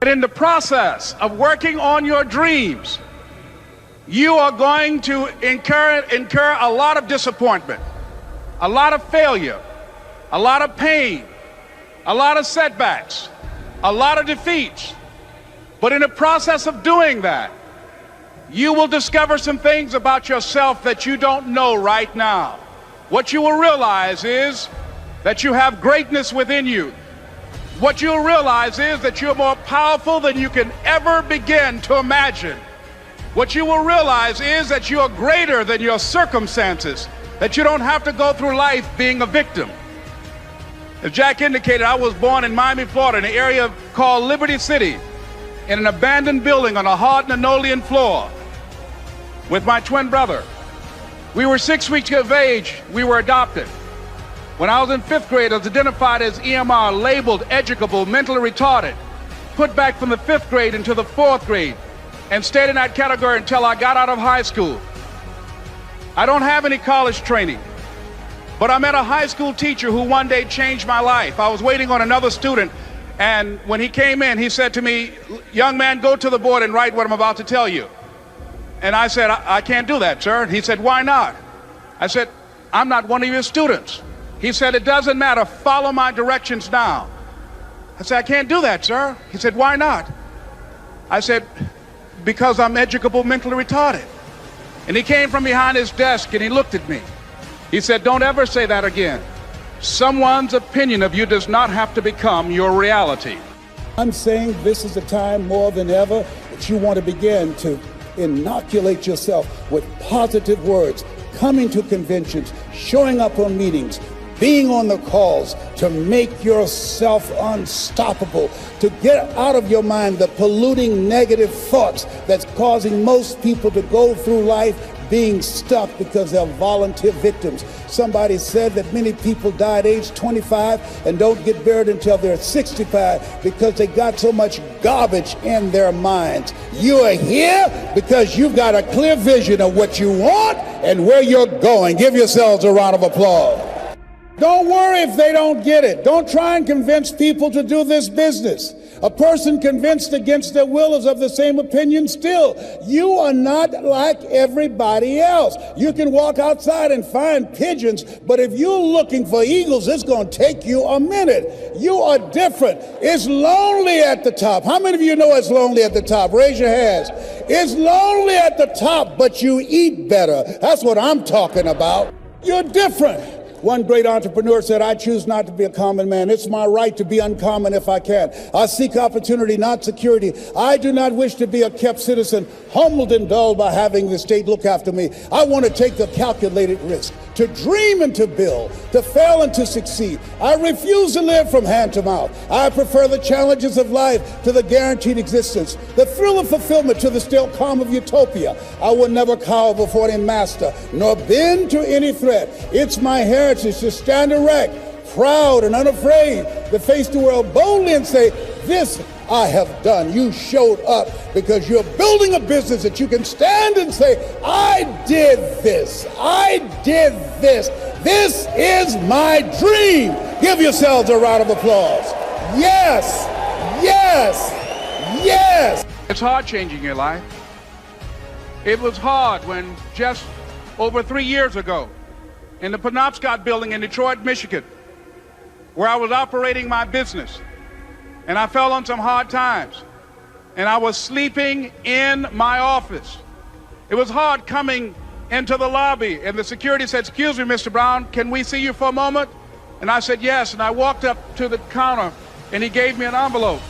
In the process of working on your dreams, you are going to incur a lot of disappointment, a lot of failure, a lot of pain, a lot of setbacks, a lot of defeats. But in the process of doing that, you will discover some things about yourself that you don't know right now. What you will realize is that you have greatness within you. What you'll realize is that you're more powerful than you can ever begin to imagine. What you will realize is that you're greater than your circumstances, that you don't have to go through life being a victim. As Jack indicated, I was born in Miami, Florida, in an area called Liberty City, in an abandoned building on a hard linoleum floor with my twin brother. We were 6 weeks of age. We were adopted. When I was in 5th grade, I was identified as EMR, labeled educable, mentally retarded, put back from the 5th grade into the 4th grade, and stayed in that category until I got out of high school. I don't have any college training, but I met a high school teacher who one day changed my life. I was waiting on another student, and when he came in, he said to me, "Young man, go to the board and write what I'm about to tell you." And I said, I can't do that, sir. He said, "Why not?" I said, "I'm not one of your students." He said, "It doesn't matter, follow my directions now." I said, "I can't do that, sir." He said, "Why not?" I said, "Because I'm educable, mentally retarded." And he came from behind his desk and he looked at me. He said, "Don't ever say that again. Someone's opinion of you does not have to become your reality." I'm saying this is a time more than ever that you want to begin to inoculate yourself with positive words, coming to conventions, showing up on meetings, being on the calls, to make yourself unstoppable, to get out of your mind the polluting negative thoughts that's causing most people to go through life being stuck because they're volunteer victims. Somebody said that many people die at age 25 and don't get buried until they're 65 because they got so much garbage in their minds. You are here because you've got a clear vision of what you want and where you're going. Give yourselves a round of applause. Don't worry if they don't get it. Don't try and convince people to do this business. A person convinced against their will is of the same opinion still. You are not like everybody else. You can walk outside and find pigeons, but if you're looking for eagles, it's going to take you a minute. You are different. It's lonely at the top. How many of you know it's lonely at the top? Raise your hands. It's lonely at the top, but you eat better. That's what I'm talking about. You're different. One great entrepreneur said, "I choose not to be a common man. It's my right to be uncommon if I can. I seek opportunity, not security. I do not wish to be a kept citizen, humbled and dulled by having the state look after me. I want to take the calculated risk, to dream and to build, to fail and to succeed. I refuse to live from hand to mouth. I prefer the challenges of life to the guaranteed existence, the thrill of fulfillment to the still calm of utopia. I will never cower before any master, nor bend to any threat. It's my heritage to stand erect, proud and unafraid, to face the world boldly and say, 'This I have done.' You showed up because you're building a business that you can stand and say, 'I did this. I did this. This is my dream.' Give yourselves a round of applause. Yes, yes, yes. It's hard changing your life. It was hard when just over 3 years ago, in the Penobscot building in Detroit, Michigan, where I was operating my business, and I fell on some hard times, and I was sleeping in my office. It was hard coming into the lobby, and the security said, "Excuse me, Mr. Brown, can we see you for a moment?" And I said, "Yes," and I walked up to the counter, and he gave me an envelope.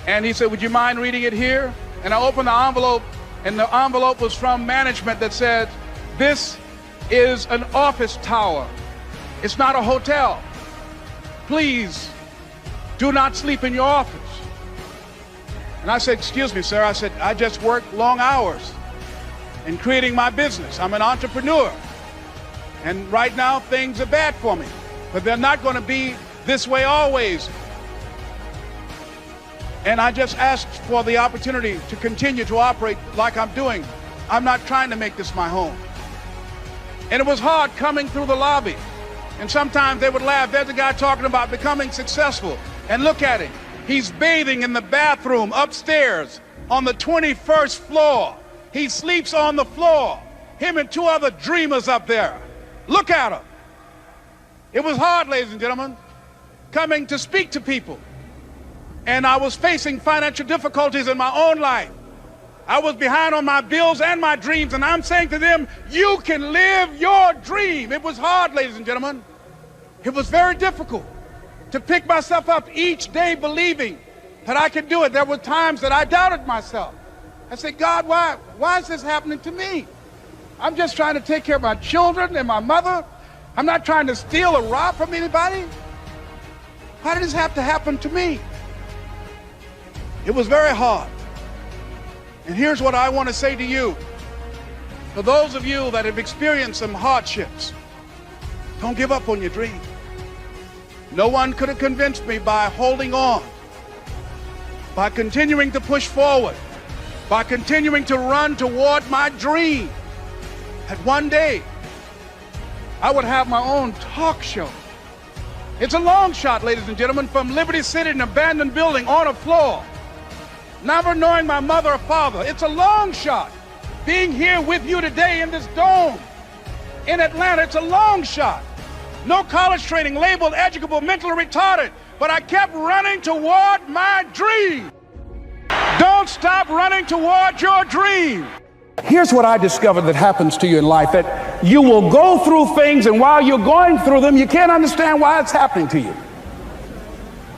And he said, "Would you mind reading it here?" And I opened the envelope, and the envelope was from management that said, "This is an office tower. It's not a hotel. Please do not sleep in your office." And I said, "Excuse me, sir." I said, "I just work long hours in creating my business. I'm an entrepreneur. And right now things are bad for me, but they're not going to be this way always. And I just asked for the opportunity to continue to operate like I'm doing. I'm not trying to make this my home." And it was hard coming through the lobby. And sometimes they would laugh. There's a guy talking about becoming successful. And look at him. He's bathing in the bathroom upstairs on the 21st floor. He sleeps on the floor. Him and two other dreamers up there. Look at him. It was hard, ladies and gentlemen, coming to speak to people. And I was facing financial difficulties in my own life. I was behind on my bills and my dreams, and I'm saying to them, you can live your dream. It was hard, ladies and gentlemen. It was very difficult to pick myself up each day believing that I could do it. There were times that I doubted myself. I said, God, why is this happening to me? I'm just trying to take care of my children and my mother. I'm not trying to steal or rob from anybody. Why did this have to happen to me? It was very hard. And here's what I want to say to you. For those of you that have experienced some hardships, don't give up on your dream. No one could have convinced me by holding on, by continuing to push forward, by continuing to run toward my dream, that one day I would have my own talk show. It's a long shot, ladies and gentlemen, from Liberty City, an abandoned building on a floor, never knowing my mother or father. It's a long shot. Being here with you today in this dome in Atlanta, it's a long shot. No college training, labeled educable, mentally retarded, but I kept running toward my dream. Don't stop running toward your dream. Here's what I discovered that happens to you in life, that you will go through things, and while you're going through them, you can't understand why it's happening to you.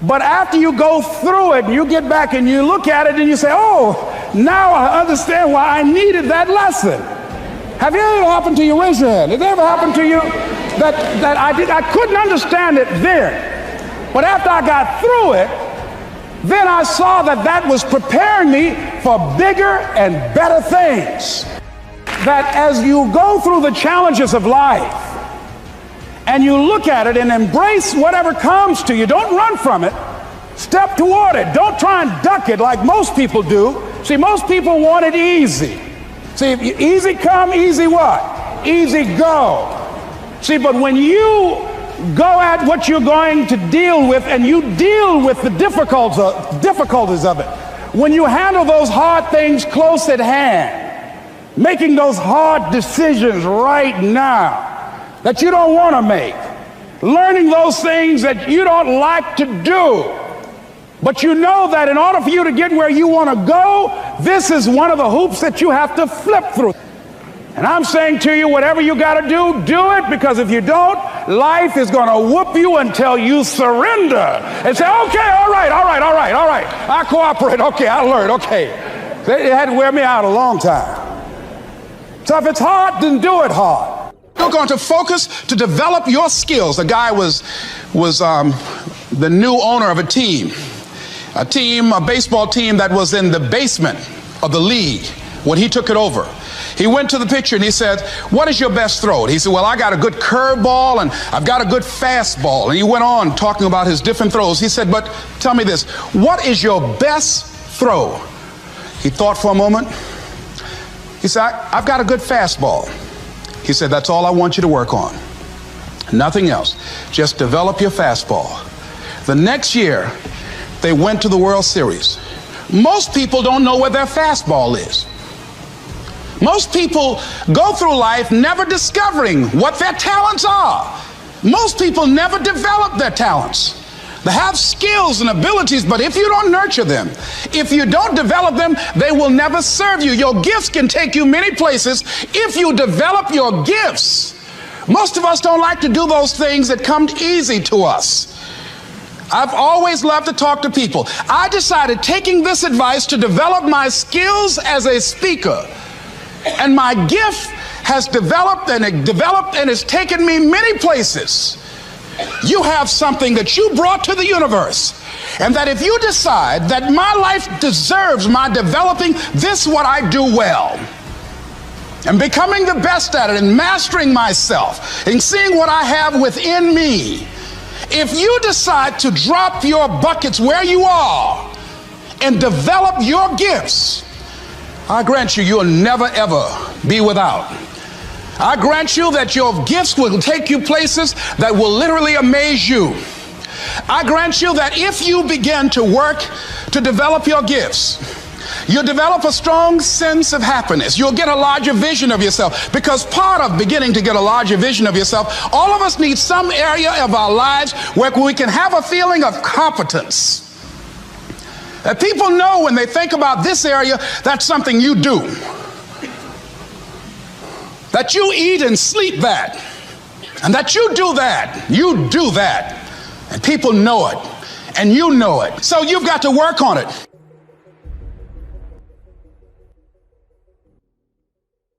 But after you go through it, you get back and you look at it and you say, oh, now I understand why I needed that lesson. Have it ever happened to you? Raise your hand. Has it ever happened to you that I couldn't understand it then, but after I got through it, then I saw that was preparing me for bigger and better things. That as you go through the challenges of life and you look at it and embrace whatever comes to you, don't run from it. Step toward it. Don't try and duck it like most people do. See, most people want it easy. See, if you, easy come, easy what? Easy go. See, but when you go at what you're going to deal with and you deal with the difficulties of it, when you handle those hard things close at hand, making those hard decisions right now that you don't want to make, learning those things that you don't like to do, but you know that in order for you to get where you want to go, this is one of the hoops that you have to flip through. And I'm saying to you, whatever you got to do it, because if you don't, life is going to whoop you until you surrender and say, okay, all right, I cooperate, okay, I learned, okay. It had to wear me out a long time. So if it's hard, then do it hard. You're going to focus to develop your skills. The guy was the new owner of a baseball team that was in the basement of the league when he took it over. He went to the pitcher and he said, what is your best throw? And he said, well, I got a good curveball and I've got a good fastball. And he went on talking about his different throws. He said, but tell me this, what is your best throw? He thought for a moment. He said, I've got a good fastball. He said, that's all I want you to work on. Nothing else. Just develop your fastball. The next year, they went to the World Series. Most people don't know where their fastball is. Most people go through life never discovering what their talents are. Most people never develop their talents. They have skills and abilities, but if you don't nurture them, if you don't develop them, they will never serve you. Your gifts can take you many places if you develop your gifts. Most of us don't like to do those things that come easy to us. I've always loved to talk to people. I decided, taking this advice, to develop my skills as a speaker. And my gift has developed and it's taken me many places. You have something that you brought to the universe, and that if you decide that my life deserves my developing this, what I do well, and becoming the best at it, and mastering myself, and seeing what I have within me, if you decide to drop your buckets where you are and develop your gifts, I grant you, you'll never ever be without. I grant you that your gifts will take you places that will literally amaze you. I grant you that if you begin to work to develop your gifts, you'll develop a strong sense of happiness. You'll get a larger vision of yourself, because part of beginning to get a larger vision of yourself, all of us need some area of our lives where we can have a feeling of competence. That people know when they think about this area, that's something you do. That you eat and sleep that. And that you do that. You do that. And people know it. And you know it. So you've got to work on it.